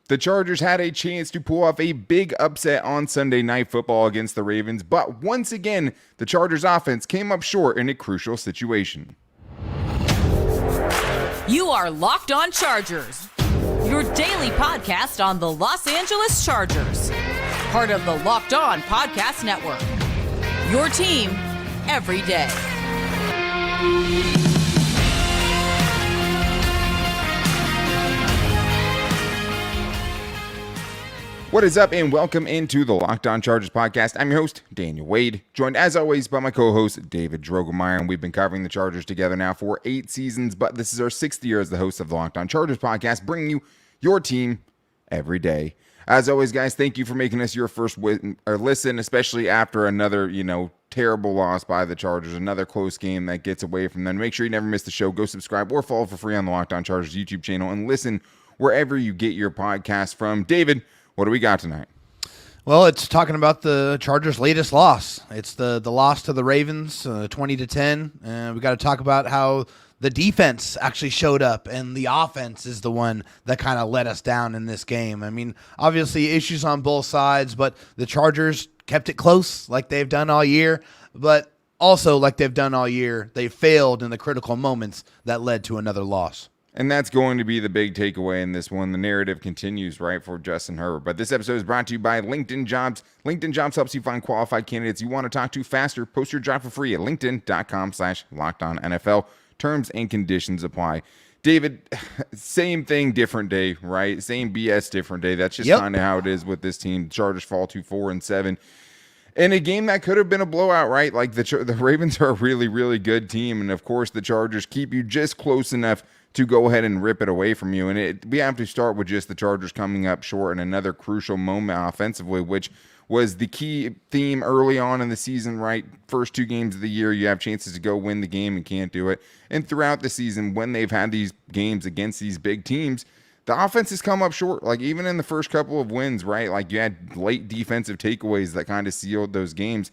The Chargers had a chance to pull off a big upset on Sunday Night Football against the Ravens, but once again, the Chargers offense came up short in a crucial situation. You are Locked On Chargers, your daily podcast on the Los Angeles Chargers, part of the Locked On Podcast Network, your team every day. What is up, and welcome into the Locked On Chargers podcast. I'm your host, Daniel Wade, joined as always by my co-host, David Drogemeyer, and we've been covering the Chargers together now for 8 seasons, but this is our 6th year as the host of the Locked On Chargers podcast, bringing you your team every day. As always, guys, thank you for making us your first listen, especially after another, terrible loss by the Chargers, another close game that gets away from them. Make sure you never miss the show. Go subscribe or follow for free on the Locked On Chargers YouTube channel and listen wherever you get your podcast from. David, what do we got tonight? Well, it's talking about the Chargers' latest loss. It's the loss to the Ravens, 20-10. We got to talk about how the defense actually showed up, and the offense is the one that kind of let us down in this game. I mean, obviously issues on both sides, but the Chargers kept it close like they've done all year. But also, like they've done all year, they failed in the critical moments that led to another loss. And that's going to be the big takeaway in this one. The narrative continues, right, for Justin Herbert. But this episode is brought to you by LinkedIn Jobs. LinkedIn Jobs helps you find qualified candidates you want to talk to faster. Post your job for free at linkedin.com/LockedOnNFL. Terms and conditions apply. David, same thing, different day, right? Same BS, different day. That's just kind of how it is with this team. Chargers fall to 4-7. In a game that could have been a blowout, right? Like the Ravens are a really, really good team. And, of course, the Chargers keep you just close enough to go ahead and rip it away from you. And we have to start with just the Chargers coming up short in another crucial moment offensively, which was the key theme early on in the season, right? First 2 games of the year, you have chances to go win the game and can't do it. And throughout the season, when they've had these games against these big teams, the offense has come up short. Like even in the first couple of wins, right? Like you had late defensive takeaways that kind of sealed those games.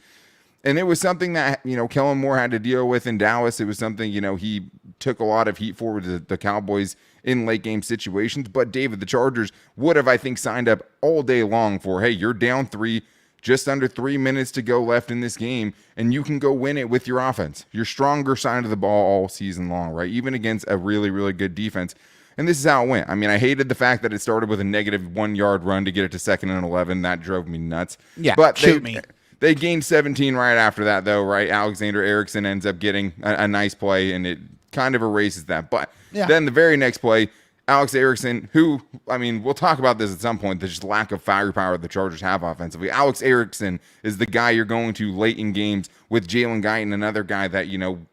And it was something that, Kellen Moore had to deal with in Dallas. It was something, he took a lot of heat for the Cowboys in late game situations. But David, the Chargers would have, I think, signed up all day long for, hey, you're down 3, just under 3 minutes to go left in this game, and you can go win it with your offense. Your stronger side of the ball all season long, right? Even against a really, really good defense. And this is how it went. I mean, I hated the fact that it started with a negative 1 yard run to get it to 2nd and 11. That drove me nuts. Yeah, but shoot me. They gained 17 right after that, though, right? Alexander Erickson ends up getting a nice play, and it kind of erases that. But then the very next play, Alex Erickson, who, I mean, we'll talk about this at some point, the just lack of firepower the Chargers have offensively. Alex Erickson is the guy you're going to late in games with Jalen Guyton, another guy that,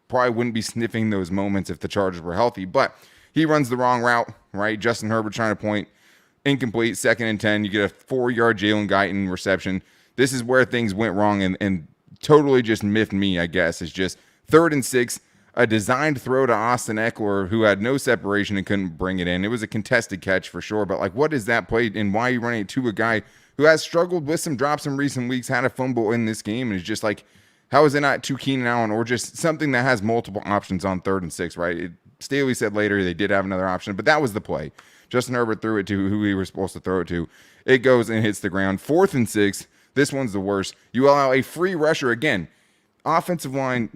probably wouldn't be sniffing those moments if the Chargers were healthy. But he runs the wrong route, right? Justin Herbert trying to point, incomplete, 2nd and 10. You get a 4-yard Jalen Guyton reception. This is where things went wrong and totally just miffed me, I guess. It's just 3rd and 6, a designed throw to Austin Eckler, who had no separation and couldn't bring it in. It was a contested catch for sure, but what is that play and why are you running it to a guy who has struggled with some drops in recent weeks, had a fumble in this game, and is just how is it not to Keenan Allen or just something that has multiple options on 3rd and 6, right? Staley said later they did have another option, but that was the play. Justin Herbert threw it to who he was supposed to throw it to. It goes and hits the ground. 4th and 6. This one's the worst. You allow a free rusher again. Offensive line,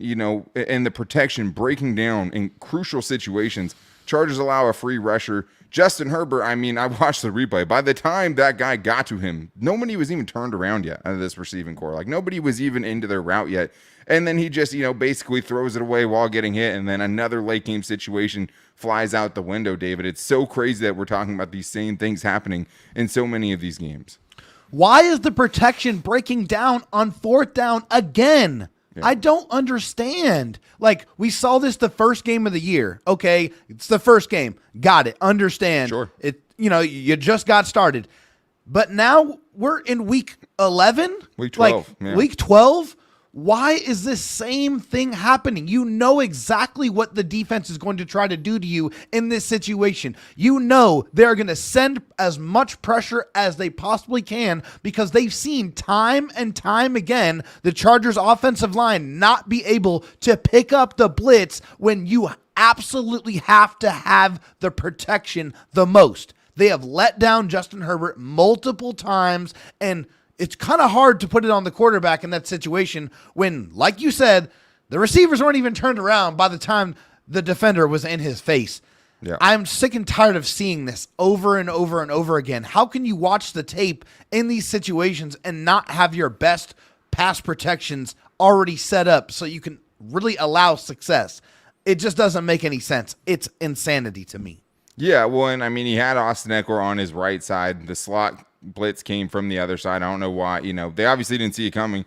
and the protection breaking down in crucial situations. Chargers allow a free rusher. Justin Herbert, I watched the replay. By the time that guy got to him, nobody was even turned around yet out of this receiving core. Nobody was even into their route yet. And then he just, basically throws it away while getting hit. And then another late game situation flies out the window, David. It's so crazy that we're talking about these same things happening in so many of these games. Why is the protection breaking down on 4th down again? Yeah. I don't understand. We saw this the first game of the year. Okay, it's the first game. Got it. Understand. Sure. You just got started. But now we're in week 11? Week 12. Week 12? Why is this same thing happening? You know exactly what the defense is going to try to do to you in this situation. You know they're going to send as much pressure as they possibly can because they've seen time and time again the Chargers offensive line not be able to pick up the blitz when you absolutely have to have the protection the most. They have let down Justin Herbert multiple times, and it's kind of hard to put it on the quarterback in that situation when, like you said, the receivers weren't even turned around by the time the defender was in his face. Yeah. I'm sick and tired of seeing this over and over and over again. How can you watch the tape in these situations and not have your best pass protections already set up so you can really allow success? It just doesn't make any sense. It's insanity to me. Yeah, well, and I mean, he had Austin Eckler on his right side. The slot blitz came from the other side. I don't know why. They obviously didn't see it coming.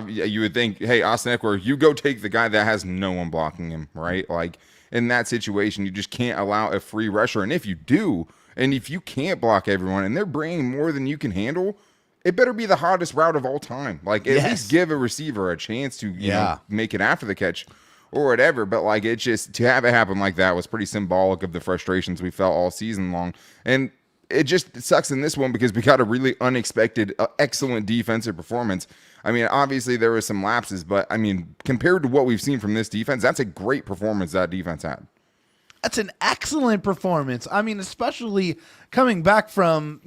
You would think, hey, Austin Eckler, you go take the guy that has no one blocking him, right? Like, in that situation, you just can't allow a free rusher. And if you do, and if you can't block everyone, and they're bringing more than you can handle, it better be the hottest route of all time. Like, at least give a receiver a chance to make it after the catch or whatever. But, like, it just, to have it happen like that was pretty symbolic of the frustrations we felt all season long. And it just sucks in this one because we got a really unexpected, excellent defensive performance. I mean, obviously there were some lapses, but I mean, compared to what we've seen from this defense, that's a great performance that defense had. That's an excellent performance. I mean, especially coming back from,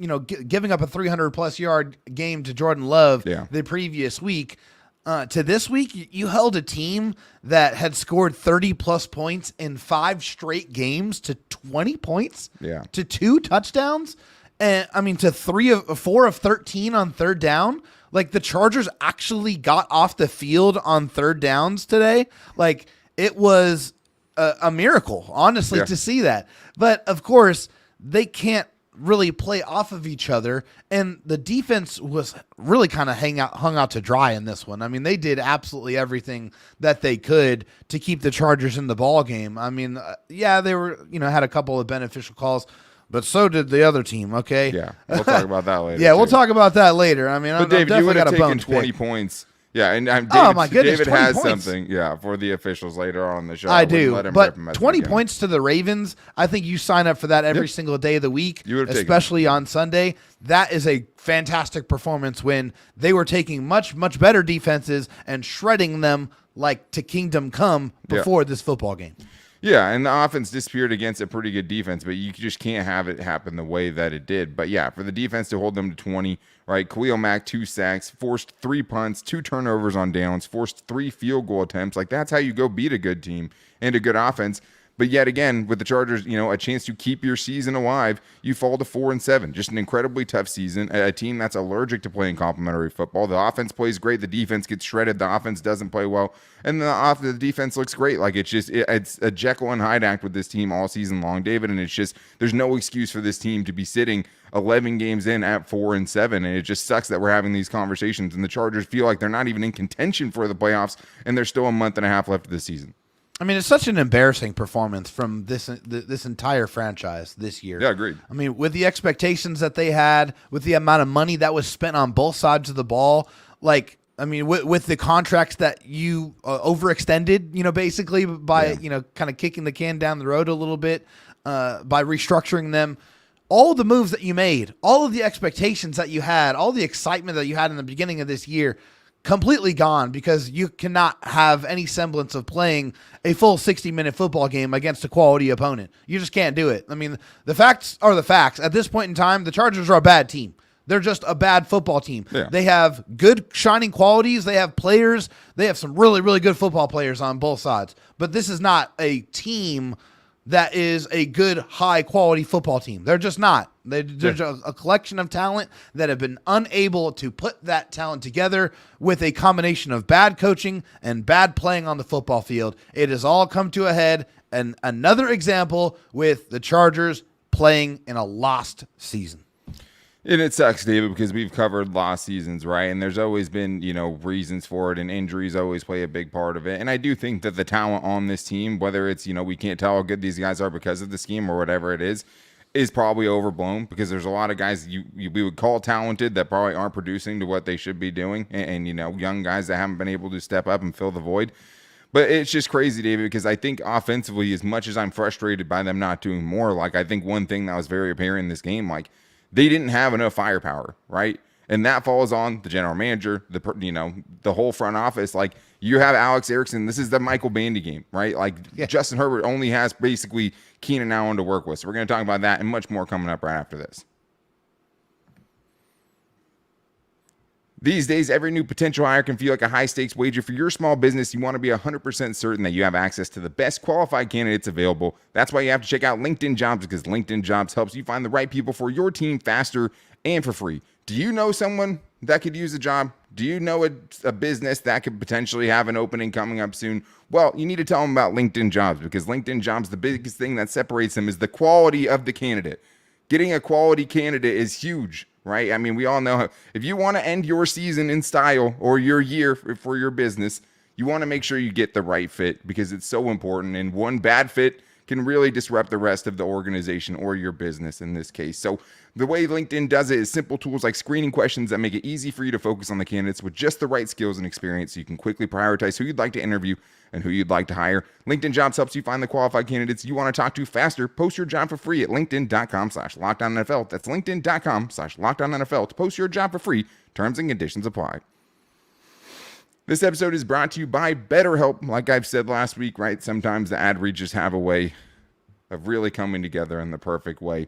giving up a 300-plus yard game to Jordan Love the previous week. To this week, you held a team that had scored 30-plus points in 5 straight games to 20 points, to 2 touchdowns, and I mean to 4 of 13 on third down. Like, the Chargers actually got off the field on third downs today. Like, it was a miracle, honestly, to see that. But, of course, they can't really play off of each other, and the defense was really kind of hung out to dry in this one. I mean, they did absolutely everything that they could to keep the Chargers in the ball game. I mean, they were, had a couple of beneficial calls, but so did the other team, okay? Yeah, we'll talk about that later. We'll talk about that later. I mean, but David, you would have taken 20 points. Yeah, and David has something, for the officials later on in the show. I do, but 20 points to the Ravens, I think you sign up for that every single day of the week, especially on Sunday. That is a fantastic performance when they were taking much, much better defenses and shredding them like to kingdom come before this football game. Yeah, and the offense disappeared against a pretty good defense, but you just can't have it happen the way that it did. But yeah, for the defense to hold them to 20, right? Khalil Mack, 2 sacks, forced 3 punts, 2 turnovers on downs, forced 3 field goal attempts. Like, that's how you go beat a good team and a good offense. But yet again, with the Chargers, a chance to keep your season alive, you fall to 4-7. Just an incredibly tough season. A team that's allergic to playing complementary football. The offense plays great. The defense gets shredded. The offense doesn't play well. And the defense looks great. Like, it's a Jekyll and Hyde act with this team all season long, David. And it's just, there's no excuse for this team to be sitting 11 games in at 4-7. And it just sucks that we're having these conversations. And the Chargers feel like they're not even in contention for the playoffs. And there's still a month and a half left of the season. I mean, it's such an embarrassing performance from this entire franchise this year. Yeah, agreed. I mean, with the expectations that they had, with the amount of money that was spent on both sides of the ball, with the contracts that you overextended, basically by, kind of kicking the can down the road a little bit, by restructuring them, all the moves that you made, all of the expectations that you had, all the excitement that you had in the beginning of this year, completely gone because you cannot have any semblance of playing a full 60-minute football game against a quality opponent. You just can't do it. I mean, the facts are the facts. At this point in time, the Chargers are a bad team. They're just a bad football team. Yeah. They have good shining qualities. They have players. They have some really, really good football players on both sides. But this is not a team that is a good, high-quality football team. They're just not. They're just a collection of talent that have been unable to put that talent together with a combination of bad coaching and bad playing on the football field. It has all come to a head, and another example with the Chargers playing in a lost season. And it sucks, David, because we've covered lost seasons, right? And there's always been, reasons for it, and injuries always play a big part of it. And I do think that the talent on this team, whether it's, we can't tell how good these guys are because of the scheme or whatever it is probably overblown because there's a lot of guys we would call talented that probably aren't producing to what they should be doing. And young guys that haven't been able to step up and fill the void. But it's just crazy, David, because I think offensively, as much as I'm frustrated by them not doing more, I think one thing that was very apparent in this game, they didn't have enough firepower, right? And that falls on the general manager, the whole front office. Like, you have Alex Erickson. This is the Michael Bandy game, right? Like, Justin Herbert only has basically Keenan Allen to work with. So we're going to talk about that and much more coming up right after this. These days, every new potential hire can feel like a high-stakes wager. For your small business, you want to be 100% certain that you have access to the best qualified candidates available. That's why you have to check out LinkedIn Jobs, because LinkedIn Jobs helps you find the right people for your team faster and for free. Do you know someone that could use a job? Do you know a business that could potentially have an opening coming up soon? Well, you need to tell them about LinkedIn Jobs, because LinkedIn Jobs, the biggest thing that separates them is the quality of the candidate. Getting a quality candidate is huge, right? I mean, we all know if you want to end your season in style or your year for your business, you want to make sure you get the right fit, because it's so important. And one bad fit can really disrupt the rest of the organization or your business in this case. So the way LinkedIn does it is simple tools like screening questions that make it easy for you to focus on the candidates with just the right skills and experience, so you can quickly prioritize who you'd like to interview and who you'd like to hire. LinkedIn Jobs helps you find the qualified candidates you want to talk to faster. Post your job for free at linkedin.com/LockedOnNFL. That's linkedin.com/LockedOnNFL to post your job for free. Terms and conditions apply. This episode is brought to you by BetterHelp. Like I've said last week, right? Sometimes the ad reads just have a way of really coming together in the perfect way.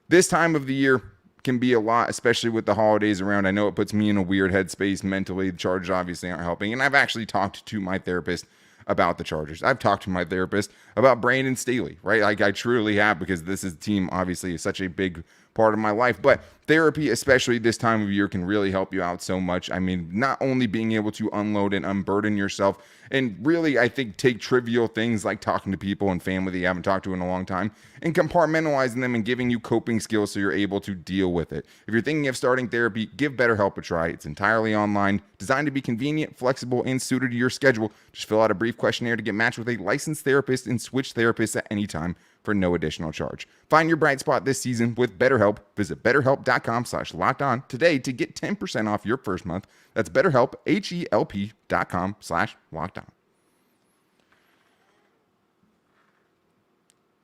This time of the year can be a lot, especially with the holidays around. I know it puts me in a weird headspace mentally. The Chargers obviously aren't helping. And I've actually talked to my therapist about the Chargers. I've talked to my therapist about Brandon Staley, right? Like, I truly have, because this is team obviously is such a big part of my life. But therapy, especially this time of year, can really help you out so much. I mean, not only being able to unload and unburden yourself, and really, I think, take trivial things like talking to people and family that you haven't talked to in a long time and compartmentalizing them and giving you coping skills so you're able to deal with it. If you're thinking of starting therapy, give BetterHelp a try. It's entirely online, designed to be convenient, flexible, and suited to your schedule. Just fill out a brief questionnaire to get matched with a licensed therapist and switch therapists at any time for no additional charge. Find your bright spot this season with BetterHelp. Visit BetterHelp.com/LockedOn today to get 10% off your first month. That's BetterHelp, HELP.com/LockedOn.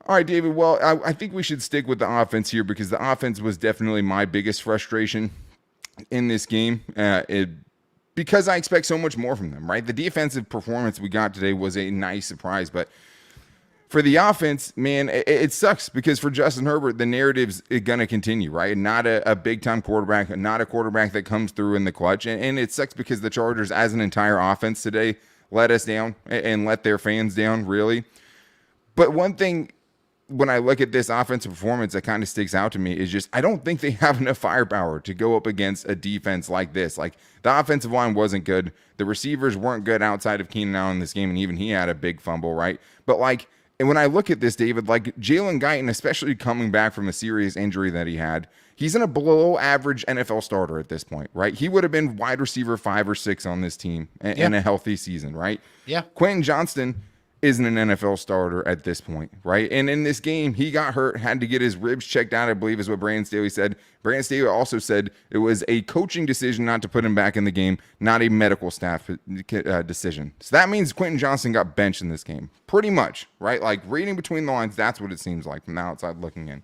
All right, David. Well, I think we should stick with the offense here, because the offense was definitely my biggest frustration in this game. Because I expect so much more from them, right? The defensive performance we got today was a nice surprise, but for the offense, man, it sucks, because for Justin Herbert, the narrative's going to continue, right? Not a big-time quarterback, not a quarterback that comes through in the clutch. And it sucks because the Chargers, as an entire offense today, let us down and let their fans down, really. But one thing, when I look at this offensive performance, that kind of sticks out to me is just, I don't think they have enough firepower to go up against a defense like this. Like, the offensive line wasn't good. The receivers weren't good outside of Keenan Allen in this game, and even he had a big fumble, right? But, like, and when I look at this, David, like Jalen Guyton, especially coming back from a serious injury that he had, he's in a below average NFL starter at this point, right? He would have been wide receiver 5 or 6 on this team in a healthy season, right? Yeah. Quentin Johnston isn't an NFL starter at this point, right? And in this game, he got hurt, had to get his ribs checked out, I believe is what Brandon Staley said. Brandon Staley also said it was a coaching decision not to put him back in the game, not a medical staff decision. So that means Quentin Johnston got benched in this game, pretty much, right? Like, reading between the lines, that's what it seems like from the outside looking in.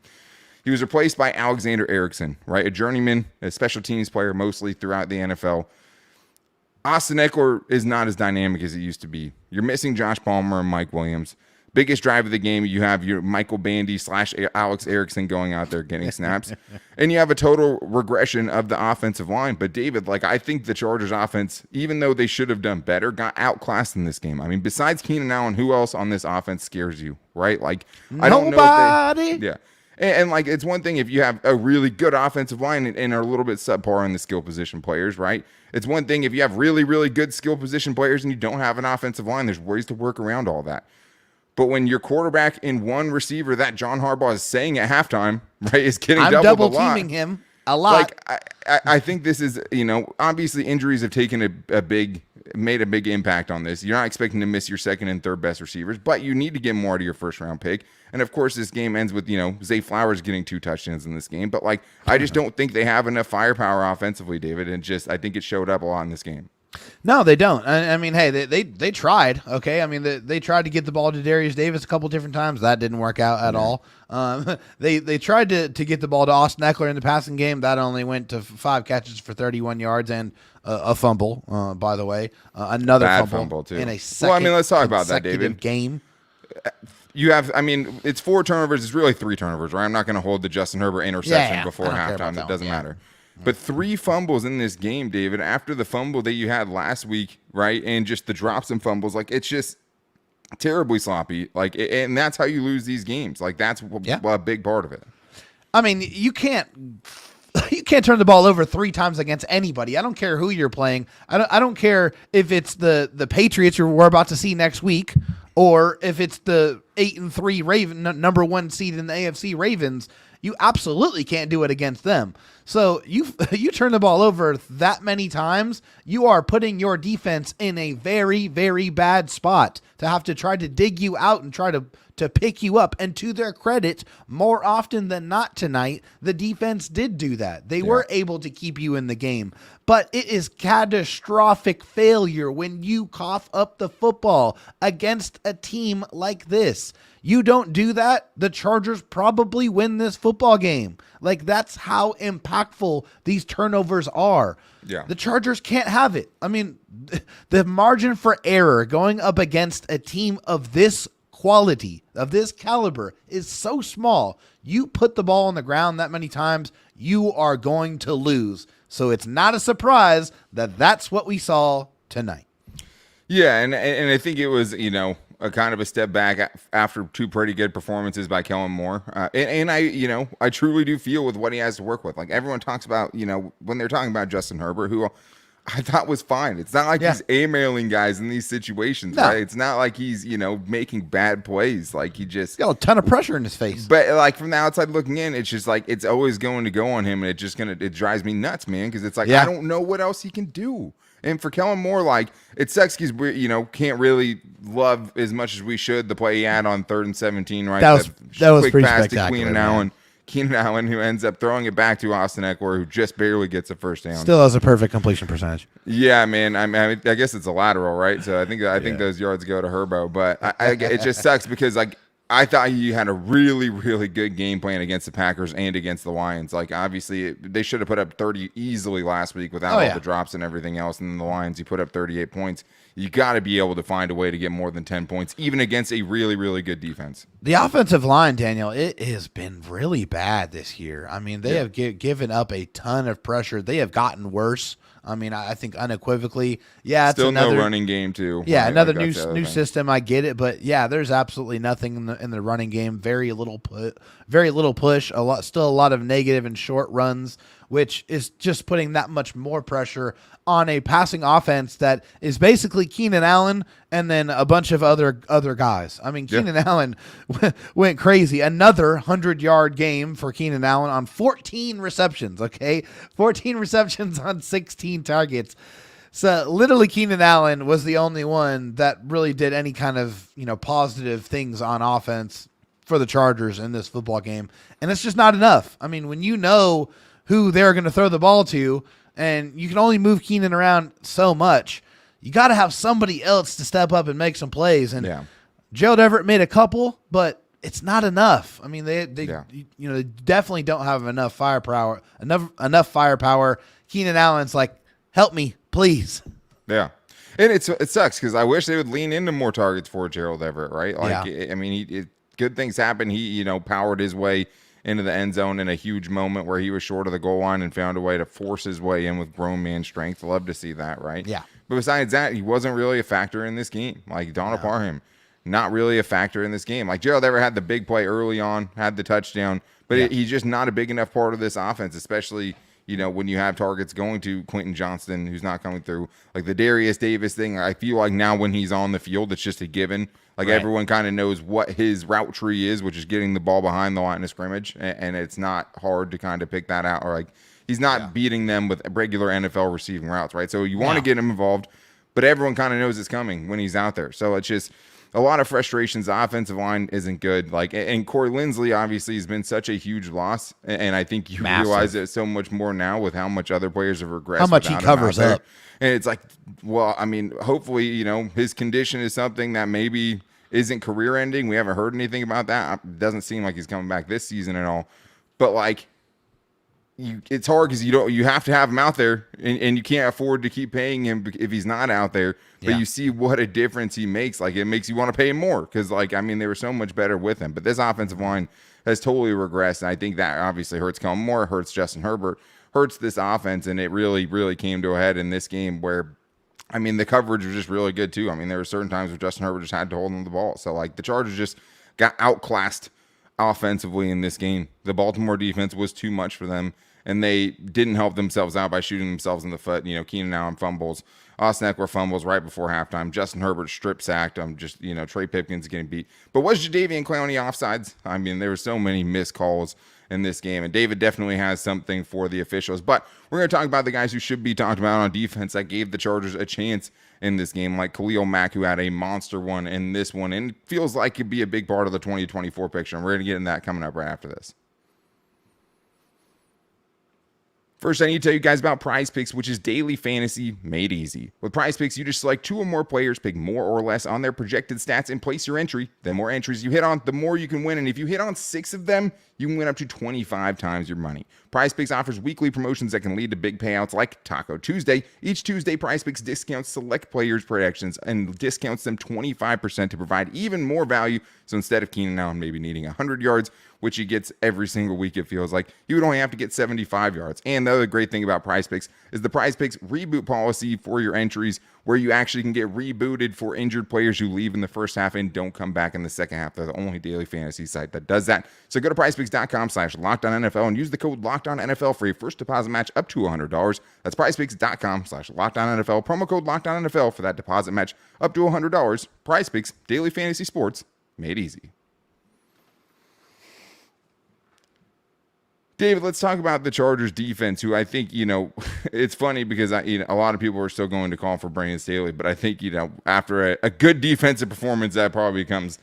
He was replaced by Alexander Erickson, right? A journeyman, a special teams player mostly throughout the NFL. Austin Eckler is not as dynamic as it used to be. You're missing Josh Palmer and Mike Williams. Biggest drive of the game, you have your Michael Bandy / Alex Erickson going out there getting snaps. And you have a total regression of the offensive line. But David, like, I think the Chargers offense, even though they should have done better, got outclassed in this game. I mean, besides Keenan Allen, who else on this offense scares you, right? Like, I don't know. Nobody. Yeah. And like, it's one thing if you have a really good offensive line and are a little bit subpar in the skill position players, right? It's one thing if you have really, really good skill position players and you don't have an offensive line, there's ways to work around all that. But when your quarterback in one receiver that John Harbaugh is saying at halftime, right, is getting double teaming him a lot. Like, I think this is, obviously injuries have taken made a big impact on this. You're not expecting to miss your second and third best receivers, but you need to get more out of your first round pick. And of course, this game ends with, Zay Flowers getting 2 touchdowns in this game. But like, I just don't think they have enough firepower offensively, David. And I think it showed up a lot in this game. No, they don't. I mean, hey, they tried. Okay, I mean they tried to get the ball to Darius Davis a couple different times. That didn't work out at all. They tried to get the ball to Austin Eckler in the passing game. That only went to 5 catches for 31 yards and a fumble. By the way, another fumble too in a second. Well, I mean, let's talk about that, David. Game. You have, I mean, it's 4 turnovers. It's really 3 turnovers, right? I'm not going to hold the Justin Herbert interception before halftime. That doesn't matter. But 3 fumbles in this game, David, after the fumble that you had last week, right? And just the drops and fumbles, like it's just terribly sloppy. Like, and that's how you lose these games. Like that's a big part of it. I mean, you can't turn the ball over 3 times against anybody. I don't care who you're playing. I don't care if it's the Patriots who we're about to see next week, or if it's the 8-3 number 1 seed in the AFC Ravens. You absolutely can't do it against them. So you turn the ball over that many times, you are putting your defense in a very, very bad spot to have to try to dig you out and try to pick you up. And to their credit, more often than not tonight, the defense did do that. They were able to keep you in the game. But it is catastrophic failure when you cough up the football against a team like this. You don't do that, the Chargers probably win this football game. Like, that's how impactful these turnovers are. Yeah. The Chargers can't have it. I mean, the margin for error going up against a team of this quality, of this caliber, is so small. You put the ball on the ground that many times, you are going to lose. So it's not a surprise that that's what we saw tonight. Yeah, and I think it was, a kind of a step back after 2 pretty good performances by Kellen Moore. And I truly do feel with what he has to work with. Like everyone talks about, when they're talking about Justin Herbert, who I thought was fine. It's not like he's A-mailing guys in these situations, right? It's not like he's, making bad plays. Like he just got a ton of pressure in his face. But like from the outside looking in, it's just like, it's always going to go on him. And it drives me nuts, man. Cause it's like, I don't know what else he can do. And for Kellen Moore, like, it sucks because we, can't really love as much as we should the play he had on 3rd and 17, right? That was quick pretty pass spectacular. to Keenan Allen, who ends up throwing it back to Austin Eckler, who just barely gets a first down. Still has a perfect completion percentage. Yeah, man. I guess it's a lateral, right? So I think those yards go to Herbo, but it just sucks because like I thought you had a really, really good game plan against the Packers and against the Lions. Like, obviously, they should have put up 30 easily last week without all the drops and everything else. And then the Lions, you put up 38 points. You got to be able to find a way to get more than 10 points, even against a really, really good defense. The offensive line, Daniel, it has been really bad this year. I mean, they have given up a ton of pressure. They have gotten worse. I mean, I think unequivocally, it's still another no running game too. Yeah, another new system. I get it, but there's absolutely nothing in the running game. Very little push. Still a lot of negative and short runs, which is just putting that much more pressure on a passing offense that is basically Keenan Allen and then a bunch of other guys. I mean, Keenan Allen went crazy. Another 100-yard game for Keenan Allen on 14 receptions, okay? 14 receptions on 16 targets. So literally Keenan Allen was the only one that really did any kind of, positive things on offense for the Chargers in this football game. And it's just not enough. I mean, when you know who they're going to throw the ball to, and you can only move Keenan around so much, you got to have somebody else to step up and make some plays. And Gerald Everett made a couple, but it's not enough. I mean, they definitely don't have enough firepower. Enough firepower. Keenan Allen's like, help me, please. Yeah. And it sucks because I wish they would lean into more targets for Gerald Everett, right? Like, I mean, good things happen. He, powered his way into the end zone in a huge moment where he was short of the goal line and found a way to force his way in with grown man strength. Love to see that, right? Yeah. But besides that, he wasn't really a factor in this game. Like Donald Parham, not really a factor in this game. Like Gerald Everett had the big play early on, had the touchdown, but he's just not a big enough part of this offense, especially when you have targets going to Quentin Johnston, who's not coming through. Like the Darius Davis thing, I feel like now when he's on the field, it's just a given. Like everyone kind of knows what his route tree is, which is getting the ball behind the line of scrimmage, and it's not hard to kind of pick that out. Or like he's not beating them with regular NFL receiving routes, right? So you want to get him involved, but everyone kind of knows it's coming when he's out there. So it's just a lot of frustrations. The offensive line isn't good. And Corey Linsley obviously has been such a huge loss. And I think you realize it so much more now with how much other players have regressed. How much he covers up. And it's like, well, I mean, hopefully, his condition is something that maybe isn't career ending. We haven't heard anything about that. It doesn't seem like he's coming back this season at all. But it's hard because you have to have him out there, and you can't afford to keep paying him if he's not out there. But you see what a difference he makes. It makes you want to pay him more because, they were so much better with him. But this offensive line has totally regressed, and I think that obviously hurts Kellen Moore, hurts Justin Herbert, hurts this offense, and it really, really came to a head in this game where, the coverage was just really good too. There were certain times where Justin Herbert just had to hold on the ball. So, the Chargers just got outclassed offensively in this game. The Baltimore defense was too much for them, and they didn't help themselves out by shooting themselves in the foot. Keenan Allen fumbles, Austin Eckler fumbles right before halftime, Justin Herbert strip sacked. Trey Pipkins getting beat. But was Jadeveon Clowney offsides? There were so many missed calls in this game, and David definitely has something for the officials. But we're going to talk about the guys who should be talked about on defense that gave the Chargers a chance in this game, like Khalil Mack, who had a monster one in this one, and feels like could be a big part of the 2024 picture. And we're going to get into that coming up right after this. First, I need to tell you guys about PrizePicks, which is daily fantasy made easy. With PrizePicks, you just select 2 or more players, pick more or less on their projected stats, and place your entry. The more entries you hit on, the more you can win. And if you hit on 6 of them, you can win up to 25 times your money. PrizePicks offers weekly promotions that can lead to big payouts like Taco Tuesday. Each Tuesday, PrizePicks discounts select players' projections and discounts them 25% to provide even more value. So instead of Keenan Allen maybe needing 100 yards, which he gets every single week, it feels like, he would only have to get 75 yards. And the other great thing about PrizePicks is the PrizePicks reboot policy for your entries, where you actually can get rebooted for injured players who leave in the first half and don't come back in the second half. They're the only daily fantasy site that does that. So go to PrizePicks.com/LockedOnNFL and use the code LockedOnNFL for your first deposit match up to $100. That's PrizePicks.com/LockedOnNFL. Promo code LockedOnNFL for that deposit match up to $100. PrizePicks, daily fantasy sports made easy. David, let's talk about the Chargers defense, who I think, it's funny because a lot of people are still going to call for Brandon Staley, but I think, after a good defensive performance, that probably becomes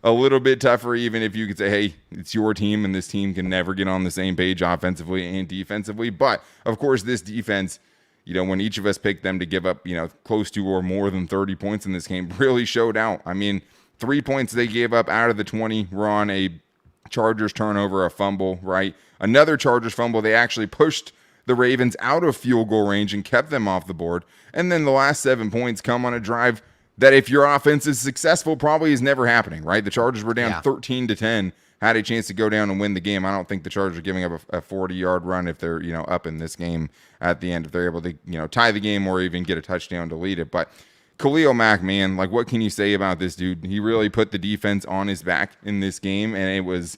a little bit tougher, even if you could say, hey, it's your team and this team can never get on the same page offensively and defensively. But of course, this defense, when each of us picked them to give up, close to or more than 30 points in this game, really showed out. 3 points they gave up out of the 20 were on a Chargers turnover, a fumble, right? Another Chargers fumble. They actually pushed the Ravens out of field goal range and kept them off the board. And then the last 7 points come on a drive that, if your offense is successful, probably is never happening, right? The Chargers were down 13-10, had a chance to go down and win the game. I don't think the Chargers are giving up a 40-yard run if they're, up in this game at the end, if they're able to, tie the game or even get a touchdown to lead it. But Khalil Mack, man, what can you say about this dude? He really put the defense on his back in this game, and it was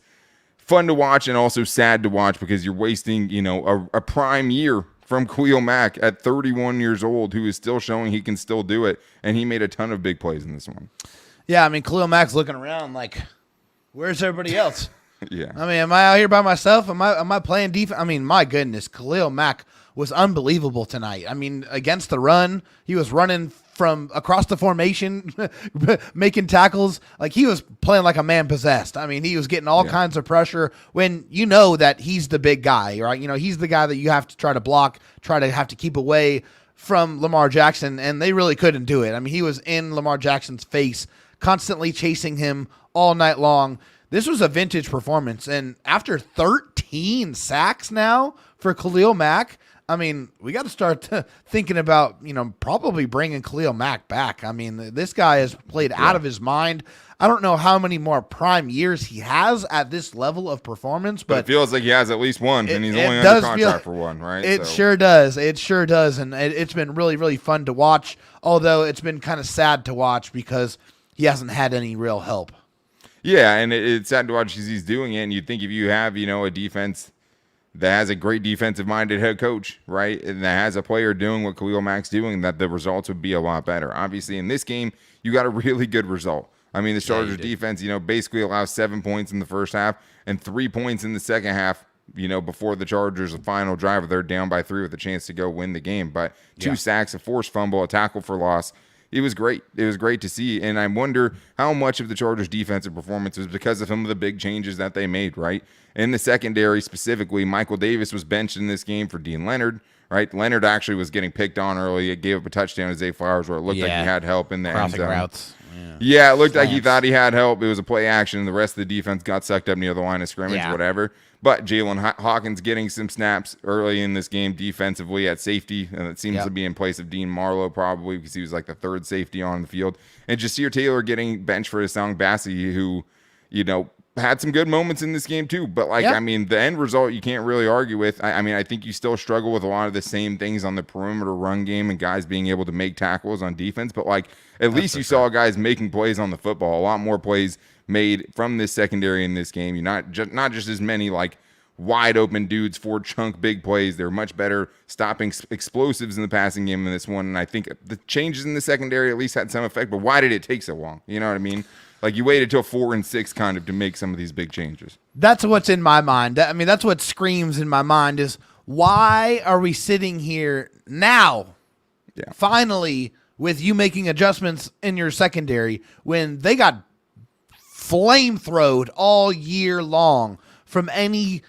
fun to watch and also sad to watch because you're wasting, a prime year from Khalil Mack at 31 years old, who is still showing he can still do it, and he made a ton of big plays in this one. Yeah, Khalil Mack's looking around like, where's everybody else? Yeah. Am I out here by myself? Am I playing defense? My goodness, Khalil Mack was unbelievable tonight. Against the run, he was running from across the formation, making tackles. He was playing like a man possessed. He was getting all kinds of pressure when that he's the big guy, right? He's the guy that you have to try to block, have to keep away from Lamar Jackson, and they really couldn't do it. He was in Lamar Jackson's face, constantly chasing him all night long. This was a vintage performance, and after 13 sacks now for Khalil Mack, we got to start thinking about, probably bringing Khalil Mack back. This guy has played out of his mind. I don't know how many more prime years he has at this level of performance, but it feels like he has at least one, and he's only under contract for one, right? It sure does. It sure does, and it's been really, really fun to watch, although it's been kind of sad to watch because he hasn't had any real help. Yeah, and it's sad to watch because he's doing it, and you'd think if you have, a defense that has a great defensive-minded head coach, right, and that has a player doing what Khalil Mack's doing, that the results would be a lot better. Obviously, in this game, you got a really good result. The Chargers defense, basically allows 7 points in the first half and 3 points in the second half, before the Chargers' final drive. They're down by 3 with a chance to go win the game. But 2 sacks, a forced fumble, a tackle for loss. he was great. It was great to see. And I wonder how much of the Chargers' defensive performance was because of some of the big changes that they made, right? In the secondary specifically, Michael Davis was benched in this game for Dean Leonard, right? Leonard actually was getting picked on early. It gave up a touchdown to Zay Flowers where it looked like he had help in the end zone. Routes. Yeah, it looked like he thought he had help. It was a play action. The rest of the defense got sucked up near the line of scrimmage, whatever. But Jalen Hawkins getting some snaps early in this game defensively at safety, and it seems to be in place of Dean Marlowe probably because he was like the third safety on the field. And Jasir Taylor getting benched for Hassan Bassi, who, had some good moments in this game too. But I mean, the end result you can't really argue with. I mean, I think you still struggle with a lot of the same things on the perimeter run game and guys being able to make tackles on defense. But at least you saw guys making plays on the football. A lot more plays made from this secondary in this game. You're not just as many wide open dudes for chunk big plays. They're much better stopping explosives in the passing game in this one. And I think the changes in the secondary at least had some effect. But why did it take so long? You know what I mean? You waited till 4 and 6 kind of to make some of these big changes. That's what's in my mind. I mean, that's what screams in my mind is why are we sitting here now, finally, with you making adjustments in your secondary when they got flame-throwed all year long from any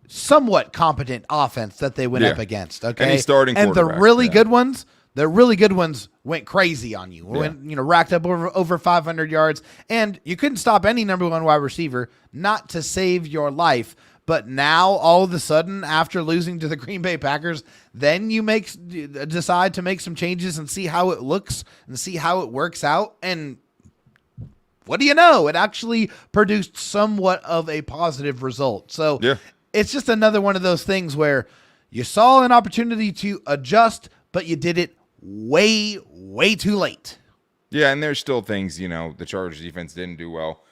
somewhat competent offense that they went up against. Okay, any starting and the really good ones. The really good ones went crazy on you. Racked up over 500 yards, and you couldn't stop any number one wide receiver, not to save your life. But now, all of a sudden, after losing to the Green Bay Packers, then you decide to make some changes and see how it looks and see how it works out. And what do you know? It actually produced somewhat of a positive result. So it's just another one of those things where you saw an opportunity to adjust, but you did it way, way too late. Yeah, and there's still things, the Chargers defense didn't do well.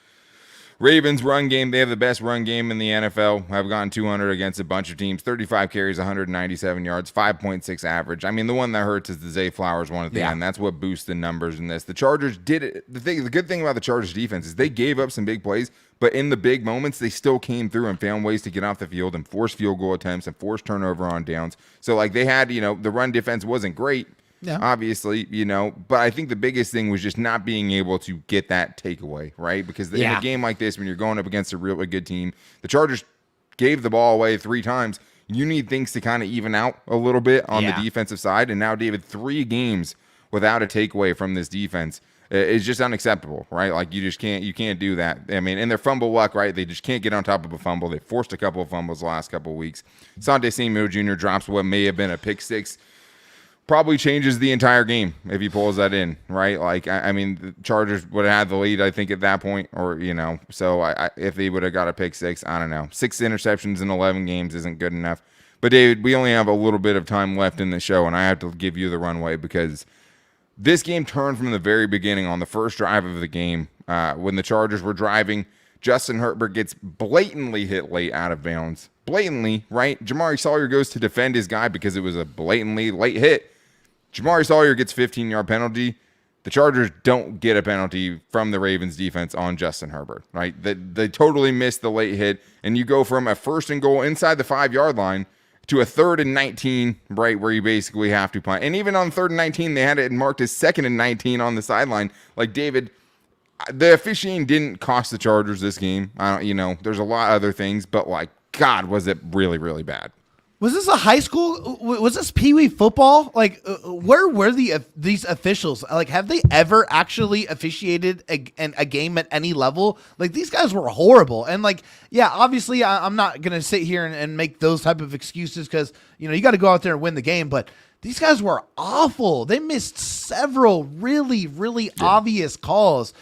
Ravens run game, they have the best run game in the NFL. Have gone 200 against a bunch of teams. 35 carries, 197 yards, 5.6 average. I mean, the one that hurts is the Zay Flowers one at the end. That's what boosts the numbers in this. The Chargers did it. The good thing about the Chargers defense is they gave up some big plays, but in the big moments, they still came through and found ways to get off the field and force field goal attempts and force turnover on downs. So, they had, the run defense wasn't great, obviously, but I think the biggest thing was just not being able to get that takeaway, right? Because in a game like this, when you're going up against a really good team, the Chargers gave the ball away 3 times. You need things to kind of even out a little bit on the defensive side. And now, David, 3 games without a takeaway from this defense is just unacceptable, right? You can't do that. I mean, and their fumble luck, right? They just can't get on top of a fumble. They forced a couple of fumbles the last couple of weeks. Sante Samuel Jr. drops what may have been a pick 6. Probably changes the entire game if he pulls that in, right? I mean, the Chargers would have had the lead, I think, at that point, or, so if they would have got a pick 6, I don't know. 6 interceptions in 11 games isn't good enough. But, David, we only have a little bit of time left in the show, and I have to give you the runway because this game turned from the very beginning on the first drive of the game when the Chargers were driving. Justin Herbert gets blatantly hit late out of bounds. Blatantly, right? Jamari Sawyer goes to defend his guy because it was a blatantly late hit. Jamari Sawyer gets 15-yard penalty. The Chargers don't get a penalty from the Ravens defense on Justin Herbert, right? They totally missed the late hit, and you go from a 1st and goal inside the 5-yard line to a 3rd and 19, right, where you basically have to punt. And even on 3rd and 19, they had it marked as 2nd and 19 on the sideline. David, the officiating didn't cost the Chargers this game. There's a lot of other things, but God, was it really, really bad. Was this a high school? Was this Pee Wee football? Where were these officials? Have they ever actually officiated a game at any level? These guys were horrible. And obviously I'm not going to sit here and make those type of excuses because, you got to go out there and win the game. But these guys were awful. They missed several really, really obvious calls.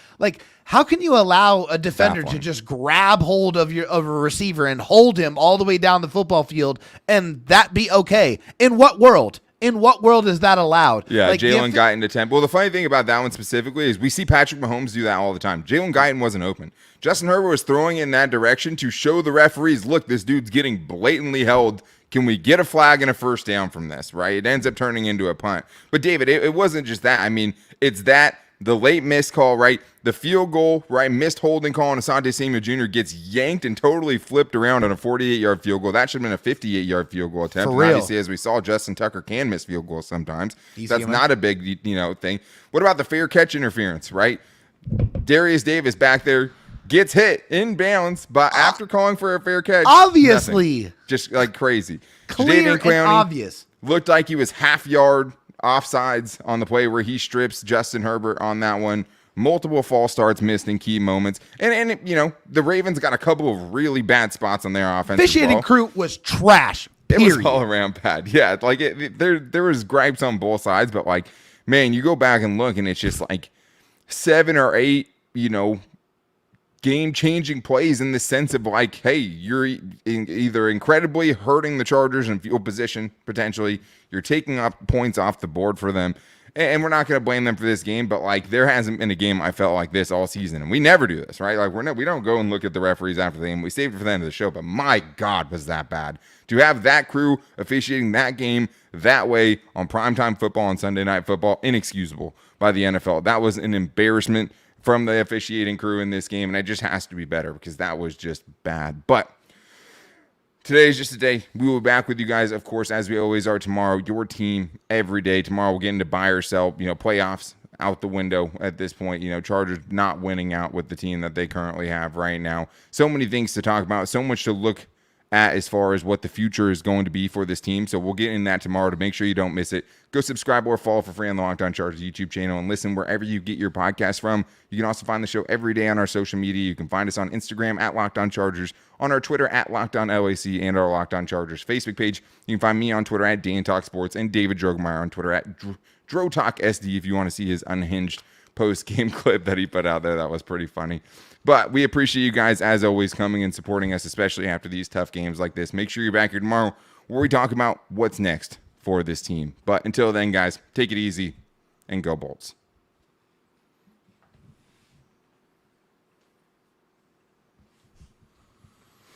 How can you allow a defender to just grab hold of a receiver and hold him all the way down the football field and that be okay? In what world? In what world is that allowed? Yeah, Jalen Guyton to 10. Well, the funny thing about that one specifically is we see Patrick Mahomes do that all the time. Jalen Guyton wasn't open. Justin Herbert was throwing in that direction to show the referees, look, this dude's getting blatantly held. Can we get a flag and a 1st down from this, right? It ends up turning into a punt. But, David, it wasn't just that. I mean, it's that the late missed call, right? The field goal, right? Missed holding call on Asante Samuel Jr. gets yanked and totally flipped around on a 48-yard field goal. That should have been a 58-yard field goal attempt. For real. And obviously, as we saw, Justin Tucker can miss field goals sometimes. That's man. not a big, thing. What about the fair catch interference, right? Darius Davis back there gets hit in bounds, but after calling for a fair catch, obviously, nothing. Just like crazy. Clear and obvious. Looked like he was half yard offsides on the play where he strips Justin Herbert on that one. Multiple false starts missed in key moments. And the Ravens got a couple of really bad spots on their offense. Officiating crew was trash. Period. It was all around bad. Yeah, like there was gripes on both sides, but like, man, you go back and look and it's just like 7 or 8, game-changing plays in the sense of like, hey, you're either incredibly hurting the Chargers in field position, potentially, you're taking up points off the board for them, and we're not going to blame them for this game, but like there hasn't been a game I felt like this all season, and we never do this, right? Like we don't go and look at the referees after the game. We saved it for the end of the show, but my God, was that bad. To have that crew officiating that game that way on primetime football and Sunday Night Football, inexcusable by the NFL. That was an embarrassment from the officiating crew in this game, and it just has to be better because that was just bad. But today is just a day. We will be back with you guys, of course, as we always are tomorrow. Your team every day. Tomorrow we'll get into buy or sell. Playoffs out the window at this point. Chargers not winning out with the team that they currently have right now. So many things to talk about. So much to look at as far as what the future is going to be for this team. So we'll get in that tomorrow to make sure you don't miss it. Go subscribe or follow for free on the Locked On Chargers YouTube channel and listen wherever you get your podcast from. You can also find the show every day on our social media. You can find us on Instagram at Locked On Chargers, on our Twitter at Locked On LAC, and our Locked On Chargers Facebook page. You can find me on Twitter at Dan Talk Sports and David Drogemeyer on Twitter at DroTalkSD if you want to see his unhinged post-game clip that he put out there. That was pretty funny. But we appreciate you guys, as always, coming and supporting us, especially after these tough games like this. Make sure you're back here tomorrow where we talk about what's next for this team. But until then, guys, take it easy and go Bolts.